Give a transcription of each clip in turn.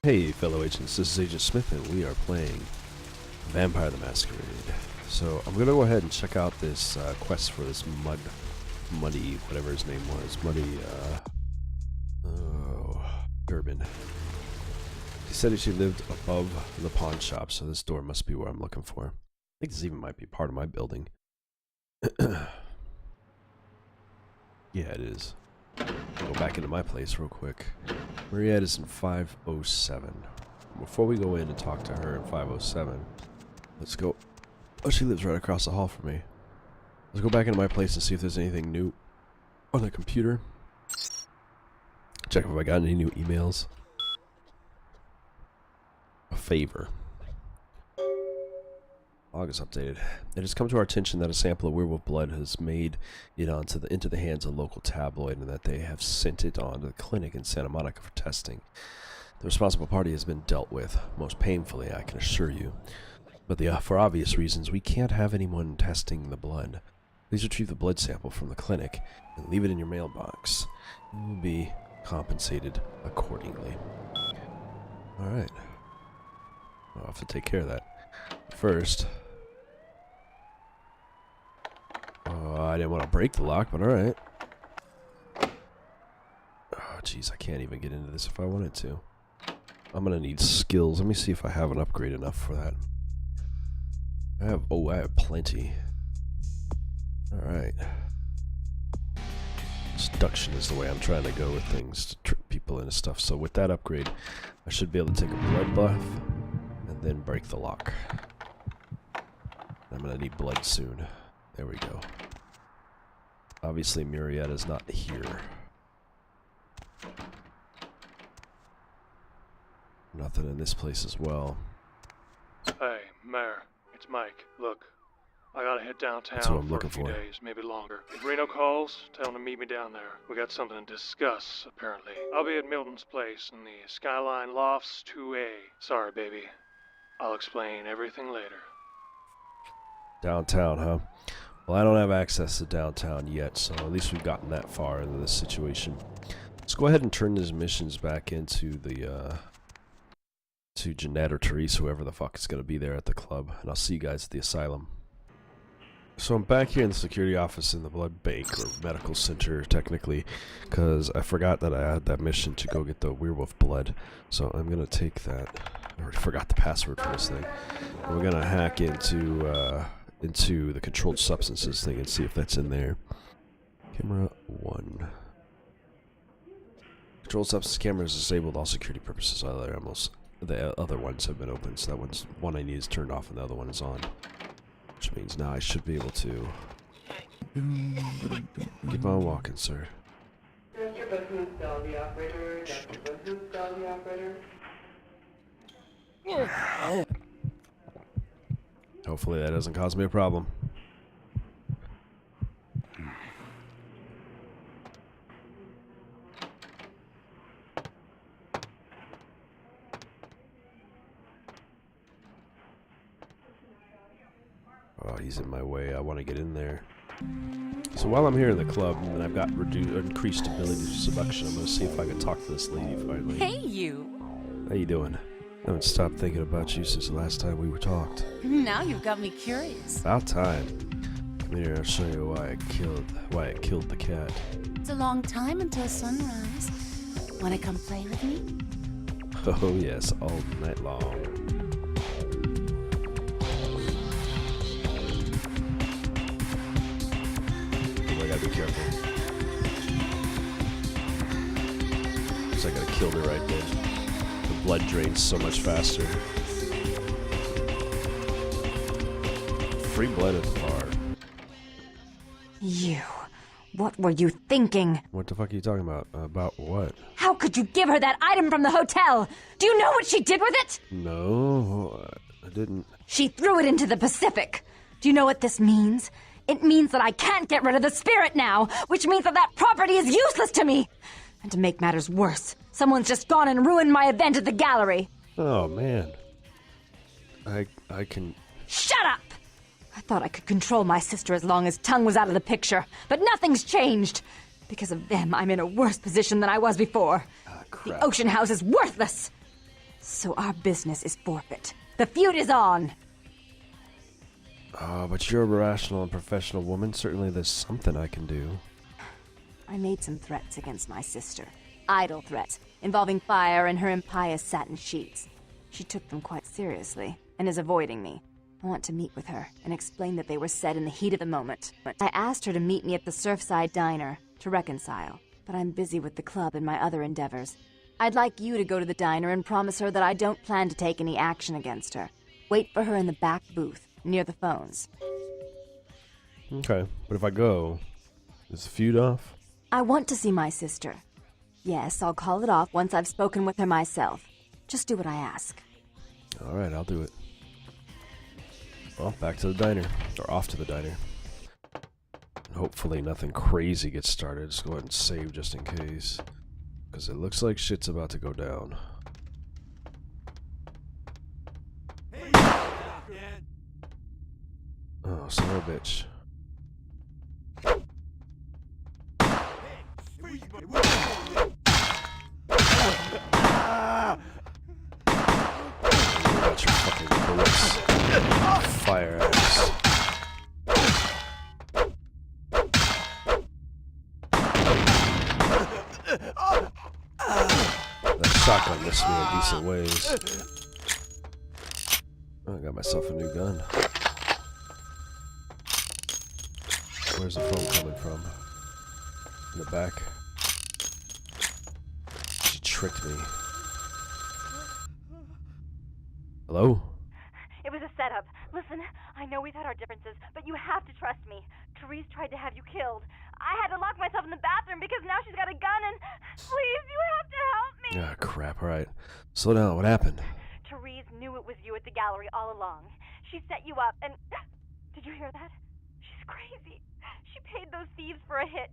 Hey fellow agents, this is Agent Smith and we are playing Vampire the Masquerade. So I'm gonna go ahead and check out this quest for this Muddy, whatever his name was, Durbin. He said she lived above the pawn shop, so this door must be what I'm looking for. I think this even might be part of my building. Yeah, it is. I'll go back into my place real quick. Mariette is in 507. Before we go in and talk to her in 507, let's go. Oh, she lives right across the hall from me. Let's go back into my place and see if there's anything new on the computer. Check if I got any new emails. A favor. Log is updated. It has come to our attention that a sample of werewolf blood has made it into the hands of a local tabloid, and that they have sent it on to the clinic in Santa Monica for testing. The responsible party has been dealt with, most painfully, I can assure you. But for obvious reasons, we can't have anyone testing the blood. Please retrieve the blood sample from the clinic and leave it in your mailbox. You will be compensated accordingly. Alright. I'll have to take care of that. First... I didn't want to break the lock, but alright. Oh, jeez, I can't even get into this if I wanted to. I'm gonna need skills. Let me see if I have an upgrade enough for that. I have plenty. Alright. Seduction is the way I'm trying to go with things, to trick people into stuff. So with that upgrade, I should be able to take a blood buff and then break the lock. I'm gonna need blood soon. There we go. Obviously, Murietta's not here. Nothing in this place as well. Hey, Mayor, it's Mike. Look, I gotta head downtown for a few days, maybe longer. If Reno calls, tell him to meet me down there. We got something to discuss, apparently. I'll be at Milton's place in the Skyline Lofts 2A. Sorry, baby. I'll explain everything later. Downtown, huh? Well, I don't have access to downtown yet, so at least we've gotten that far into this situation. Let's go ahead and turn these missions back into the, to Jeanette or Therese, whoever the fuck is going to be there at the club, and I'll see you guys at the asylum. So I'm back here in the security office in the blood bank, or medical center, technically, because I forgot that I had that mission to go get the werewolf blood, so I'm going to take that. I already forgot the password for this thing. And we're going to hack into the controlled substances thing and see if that's in there. Camera 1. Controlled substance camera is disabled, all security purposes. The other ones have been opened, so that one I need is turned off and the other one is on. Which means now I should be able to keep on walking, sir. Hopefully that doesn't cause me a problem. Oh, he's in my way. I want to get in there. So while I'm here in the club, and I've got increased ability to seduction, I'm going to see if I can talk to this lady finally. Hey, you! How you doing? I haven't stopped thinking about you since the last time we talked. Now you've got me curious. About time. Come here, I'll show you why I killed the cat. It's a long time until sunrise. Wanna come play with me? Oh yes, all night long. I gotta be careful. Guess I gotta kill her right there. The blood drains so much faster. Free blood at the bar. You. What were you thinking? What the fuck are you talking about? About what? How could you give her that item from the hotel? Do you know what she did with it? No, I didn't. She threw it into the Pacific. Do you know what this means? It means that I can't get rid of the spirit now, which means that property is useless to me. And to make matters worse, someone's just gone and ruined my event at the gallery. Oh, man. I can... Shut up! I thought I could control my sister as long as Tongue was out of the picture, but nothing's changed. Because of them, I'm in a worse position than I was before. Ah, crap. The Ocean House is worthless. So our business is forfeit. The feud is on! But you're a rational and professional woman. Certainly there's something I can do. I made some threats against my sister. Idle threats, involving fire and her impious satin sheets. She took them quite seriously, and is avoiding me. I want to meet with her, and explain that they were said in the heat of the moment. I asked her to meet me at the Surfside Diner, to reconcile, but I'm busy with the club and my other endeavors. I'd like you to go to the diner and promise her that I don't plan to take any action against her. Wait for her in the back booth, near the phones. Okay, but if I go, is the feud off? I want to see my sister. Yes, I'll call it off once I've spoken with her myself. Just do what I ask. Alright, I'll do it. Well, back to the diner. Or off to the diner. Hopefully nothing crazy gets started. Just go ahead and save just in case. Because it looks like shit's about to go down. Oh, son of a bitch. Got your fucking bullets. Fire ass. That shotgun missed me in decent ways. I got myself a new gun. Where's the phone coming from? In the back. She tricked me. Hello? It was a setup. Listen, I know we've had our differences, but you have to trust me. Therese tried to have you killed. I had to lock myself in the bathroom because now she's got a gun and... Please, you have to help me! Ah, crap, alright. Slow down, what happened? Therese knew it was you at the gallery all along. She set you up and... Did you hear that? She's crazy. She paid those thieves for a hit.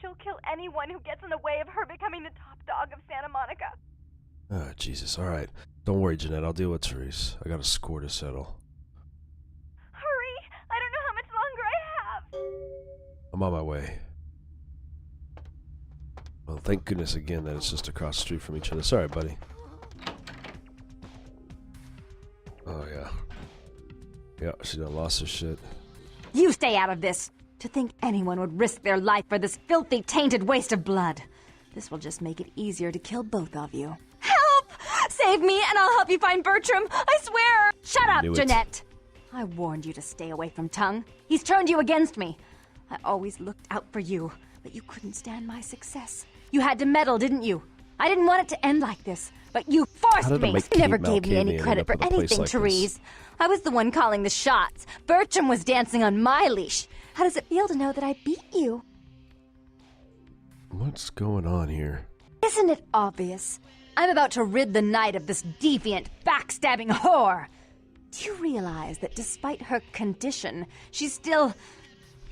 She'll kill anyone who gets in the way of her becoming the top dog of Santa Monica. Oh, Jesus, alright. Don't worry, Jeanette, I'll deal with Therese. I got a score to settle. Hurry! I don't know how much longer I have! I'm on my way. Well, thank goodness again that it's just across the street from each other. Sorry, buddy. Oh, yeah. Yeah, she done lost her shit. You stay out of this! To think anyone would risk their life for this filthy, tainted waste of blood. This will just make it easier to kill both of you. Help! Save me and I'll help you find Bertram! I swear! Shut up, Jeanette! I warned you to stay away from Tongue. He's turned you against me. I always looked out for you, but you couldn't stand my success. You had to meddle, didn't you? I didn't want it to end like this, but you forced me. You never gave me any credit for anything, Therese. I was the one calling the shots. Bertram was dancing on my leash. How does it feel to know that I beat you? What's going on here? Isn't it obvious? I'm about to rid the night of this deviant, backstabbing whore. Do you realize that despite her condition, she still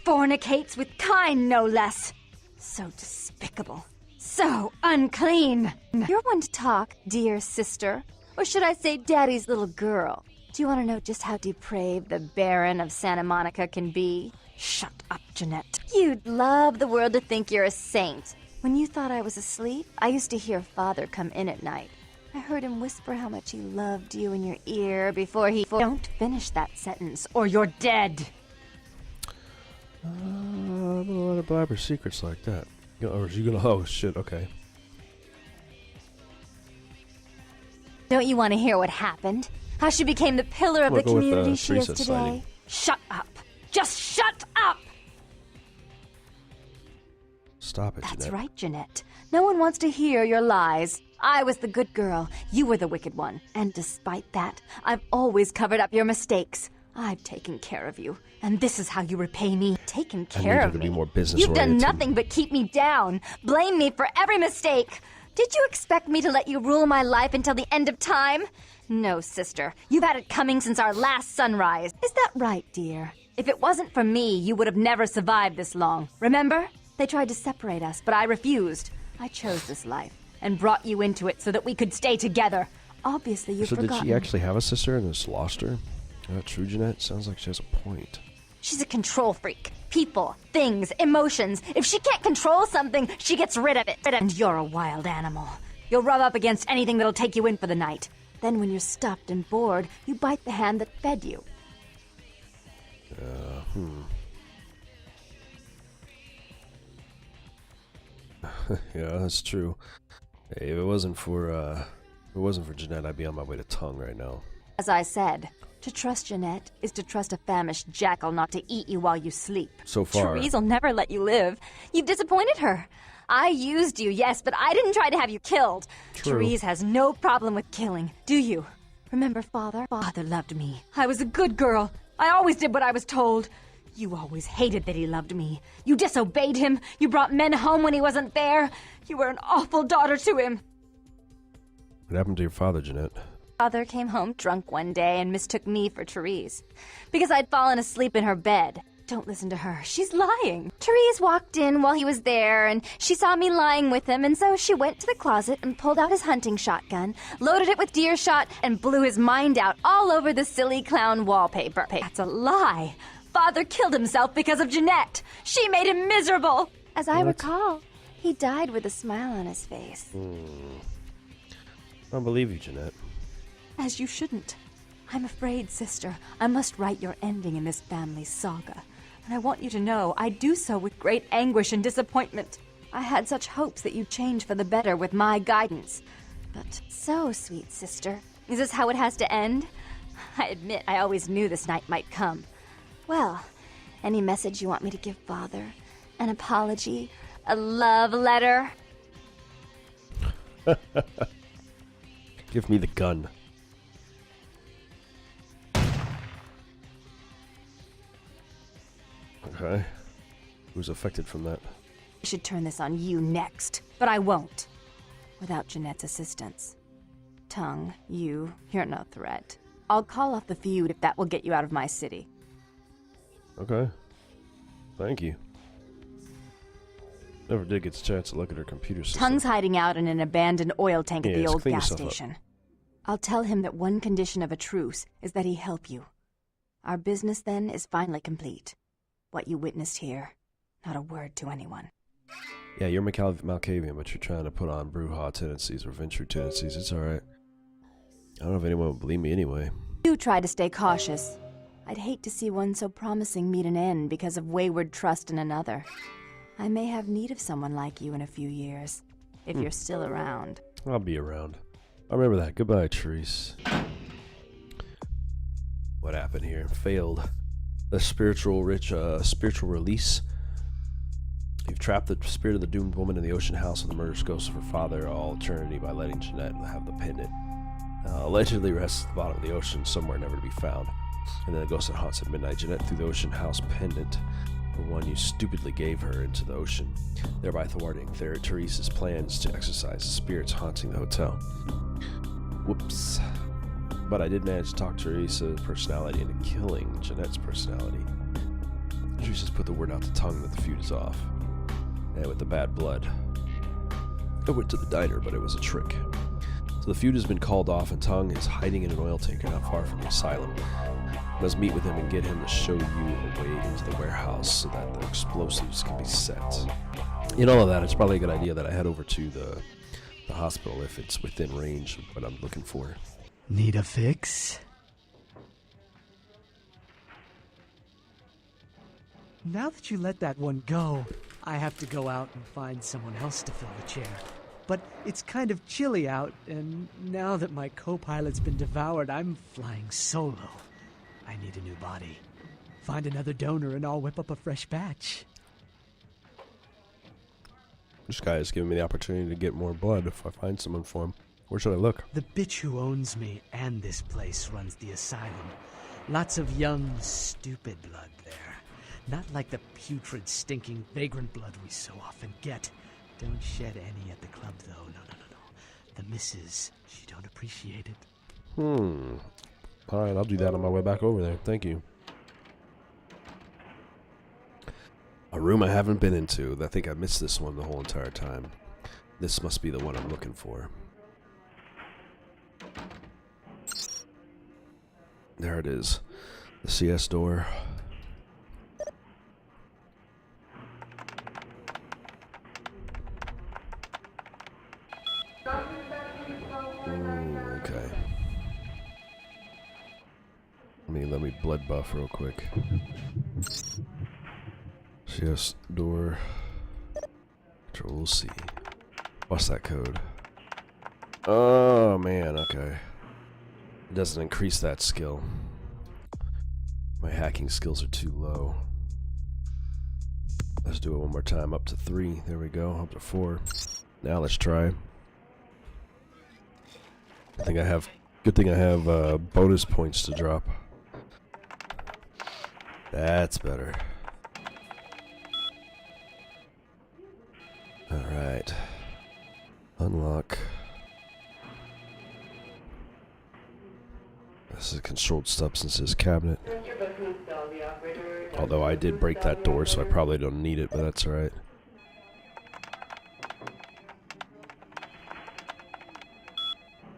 fornicates with kind, no less? So despicable. So unclean. You're one to talk, dear sister. Or should I say daddy's little girl? Do you want to know just how depraved the Baron of Santa Monica can be? Shut up, Jeanette. You'd love the world to think you're a saint. When you thought I was asleep, I used to hear Father come in at night. I heard him whisper how much he loved you in your ear before he... Don't finish that sentence, or you're dead. I'm gonna let her blab her secrets like that. Or is you gonna... Oh, shit, okay. Don't you want to hear what happened? How she became the pillar of the community she is today? Sighting. Shut up. Just shut up! Stop it, Jeanette. That's right, Jeanette. No one wants to hear your lies. I was the good girl. You were the wicked one. And despite that, I've always covered up your mistakes. I've taken care of you. And this is how you repay me. Taken care of me. Be more business You've done oriented. nothing but keep me down. Blame me for every mistake. Did you expect me to let you rule my life until the end of time? No, sister. You've had it coming since our last sunrise. Is that right, dear? If it wasn't for me, you would have never survived this long. Remember? They tried to separate us, but I refused. I chose this life and brought you into it so that we could stay together. Obviously, you've forgotten. So did she actually have a sister and just lost her? Is that true, Jeanette? Sounds like she has a point. She's a control freak. People, things, emotions. If she can't control something, she gets rid of it. And you're a wild animal. You'll rub up against anything that'll take you in for the night. Then when you're stuffed and bored, you bite the hand that fed you. Yeah, that's true. Hey, if it wasn't for Jeanette, I'd be on my way to Tongue right now. As I said, to trust Jeanette is to trust a famished jackal not to eat you while you sleep. So far. Therese will never let you live. You've disappointed her. I used you, yes, but I didn't try to have you killed. True. Therese has no problem with killing, do you? Remember Father? Father loved me. I was a good girl. I always did what I was told. You always hated that he loved me. You disobeyed him. You brought men home when he wasn't there. You were an awful daughter to him. What happened to your father, Jeanette? Father came home drunk one day and mistook me for Therese. Because I'd fallen asleep in her bed. Don't listen to her. She's lying. Therese walked in while he was there, and she saw me lying with him, and so she went to the closet and pulled out his hunting shotgun, loaded it with deer shot, and blew his mind out all over the silly clown wallpaper. That's a lie. Father killed himself because of Jeanette. She made him miserable. As I recall, he died with a smile on his face. I don't believe you, Jeanette. As you shouldn't. I'm afraid, sister, I must write your ending in this family saga. And I want you to know I do so with great anguish and disappointment. I had such hopes that you'd change for the better with my guidance. But so, sweet sister, is this how it has to end? I admit I always knew this night might come. Well, any message you want me to give Father? An apology? A love letter? Give me the gun. Okay. Who's affected from that? I should turn this on you next, but I won't. Without Jeanette's assistance. Tongue, you're no threat. I'll call off the feud if that will get you out of my city. Okay. Thank you. Never did get the chance to look at her computer system. Tongue's hiding out in an abandoned oil tank at the old clean gas yourself up. station. I'll tell him that one condition of a truce is that he help you. Our business then is finally complete. What you witnessed here, not a word to anyone. Yeah, you're Malkavian, but you're trying to put on Brujah tendencies or Ventrue tendencies. It's alright. I don't know if anyone would believe me anyway. Do try to stay cautious. I'd hate to see one so promising meet an end because of wayward trust in another. I may have need of someone like you in a few years, if you're still around. I'll be around. I remember that. Goodbye, Therese. What happened here? Failed. The spiritual release. You've trapped the spirit of the doomed woman in the ocean house with the murderous ghost of her father all eternity by letting Jeanette have the pendant. Allegedly rests at the bottom of the ocean, somewhere never to be found. And then the ghost that haunts at midnight. Jeanette threw the ocean house pendant, the one you stupidly gave her, into the ocean, thereby thwarting Therese's plans to exorcise the spirits haunting the hotel. Whoops. But I did manage to talk Therese's personality into killing Jeanette's personality. Therese's put the word out to Tongue that the feud is off. And with the bad blood, I went to the diner, but it was a trick. So the feud has been called off, and Tongue is hiding in an oil tanker not far from the asylum. Let's meet with him and get him to show you a way into the warehouse so that the explosives can be set. In all of that, it's probably a good idea that I head over to the hospital if it's within range of what I'm looking for. Need a fix? Now that you let that one go, I have to go out and find someone else to fill the chair. But it's kind of chilly out, and now that my co-pilot's been devoured, I'm flying solo. I need a new body. Find another donor and I'll whip up a fresh batch. This guy is giving me the opportunity to get more blood if I find someone for him. Where should I look? The bitch who owns me and this place runs the asylum. Lots of young, stupid blood there. Not like the putrid, stinking, vagrant blood we so often get. Don't shed any at the club, though. No. The missus, she don't appreciate it. Alright, I'll do that on my way back over there. Thank you. A room I haven't been into. I think I missed this one the whole entire time. This must be the one I'm looking for. There it is. The CS door. Okay. Let me blood buff real quick. Yes, door. Control C. What's that code? Oh man, okay. It doesn't increase that skill. My hacking skills are too low. Let's do it one more time. Up to 3. There we go. Up to 4. Now let's try. Good thing I have bonus points to drop. That's better. Alright. Unlock. This is a controlled substances cabinet. Although I did break that door, so I probably don't need it, but that's alright.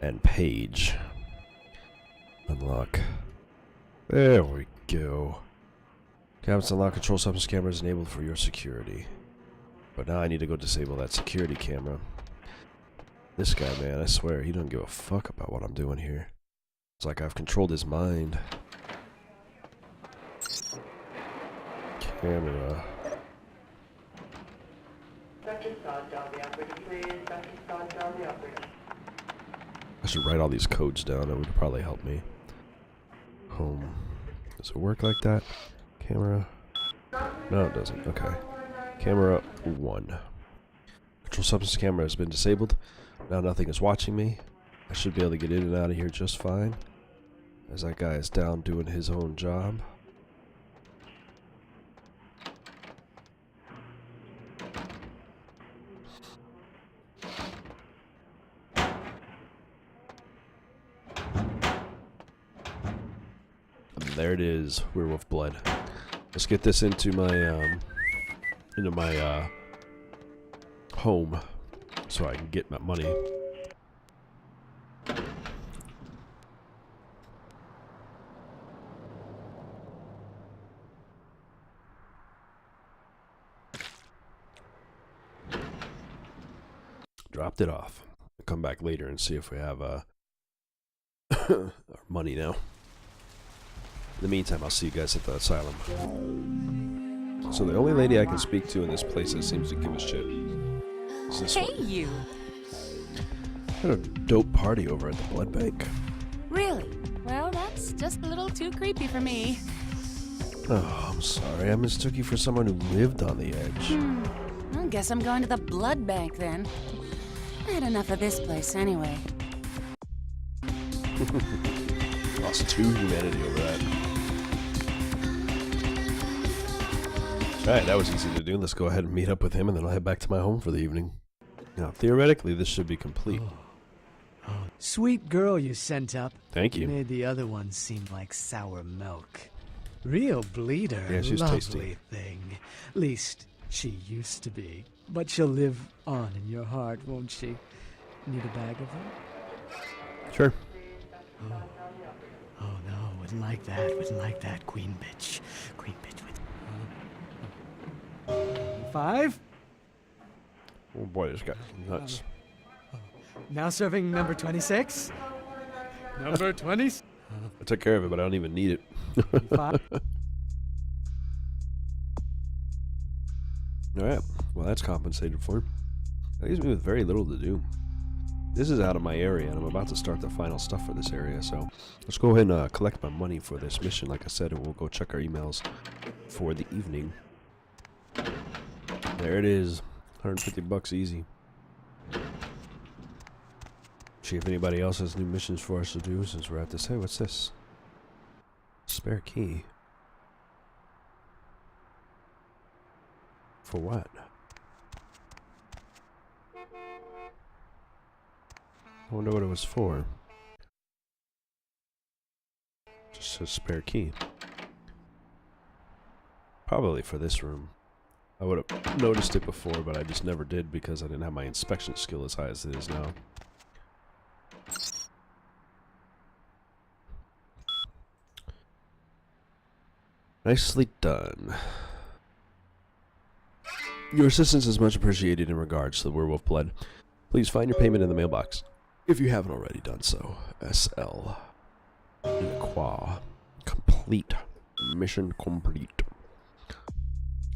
And page. Unlock. There we go. Cabinets unlock, control substance cameras enabled for your security. But now I need to go disable that security camera. This guy, man, I swear, he doesn't give a fuck about what I'm doing here. It's like I've controlled his mind. Camera. I should write all these codes down. That would probably help me. Home. Does it work like that? Camera. No, it doesn't. Okay. Camera 1. Control substance camera has been disabled. Now nothing is watching me. I should be able to get in and out of here just fine. As that guy is down doing his own job. And there it is, werewolf blood. Let's get this into my home so I can get my money. Dropped it off. I'll come back later and see if we have our money now. In the meantime, I'll see you guys at the asylum. So the only lady I can speak to in this place that seems to give a shit is this one. Hey, you. Had a dope party over at the blood bank. Really? Well, that's just a little too creepy for me. Oh, I'm sorry. I mistook you for someone who lived on the edge. I guess I'm going to the blood bank then. I had enough of this place anyway. Lost 2 humanity over that. Alright, that was easy to do. Let's go ahead and meet up with him and then I'll head back to my home for the evening. Now, theoretically, this should be complete. Oh, sweet girl you sent up. Thank you. Made the other ones seem like sour milk. Real bleeder. Yeah, she's lovely tasty. Thing. Least she used to be. But she'll live on in your heart, won't she? Need a bag of them? Sure. Oh no, wouldn't like that. Wouldn't like that, queen bitch. Queen bitch with 5? Oh boy, this guy's nuts. Now serving number 26. Number 20. I took care of it, but I don't even need it. 5. Alright, well that's compensated for. That leaves me with very little to do. This is out of my area, and I'm about to start the final stuff for this area, so let's go ahead and collect my money for this mission, like I said, and we'll go check our emails for the evening. There it is. 150 bucks easy. See if anybody else has new missions for us to do since we're at this. Hey, what's this? Spare key. For what? I wonder what it was for. Just a spare key. Probably for this room. I would have noticed it before, but I just never did because I didn't have my inspection skill as high as it is now. Nicely done. Your assistance is much appreciated in regards to the werewolf blood. Please find your payment in the mailbox if you haven't already done so. SL. Qua. complete. Mission complete.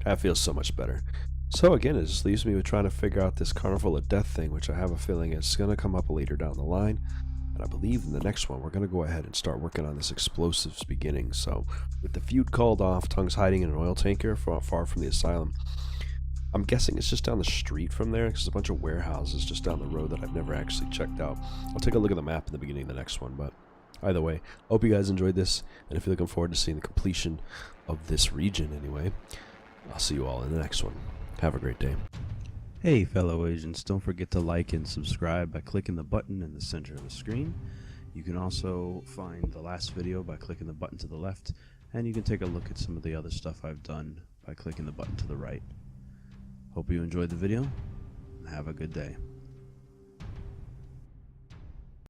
That feels so much better. So again, it just leaves me with trying to figure out this Carnival of Death thing, which I have a feeling is going to come up later down the line. And I believe in the next one, we're going to go ahead and start working on this explosives beginning. So with the feud called off, Tongue's hiding in an oil tanker far from the asylum. I'm guessing it's just down the street from there, because there's a bunch of warehouses just down the road that I've never actually checked out. I'll take a look at the map in the beginning of the next one, but either way, I hope you guys enjoyed this, and if you're looking forward to seeing the completion of this region anyway, I'll see you all in the next one. Have a great day. Hey fellow agents, don't forget to like and subscribe by clicking the button in the center of the screen. You can also find the last video by clicking the button to the left, and you can take a look at some of the other stuff I've done by clicking the button to the right. Hope you enjoyed the video, and have a good day.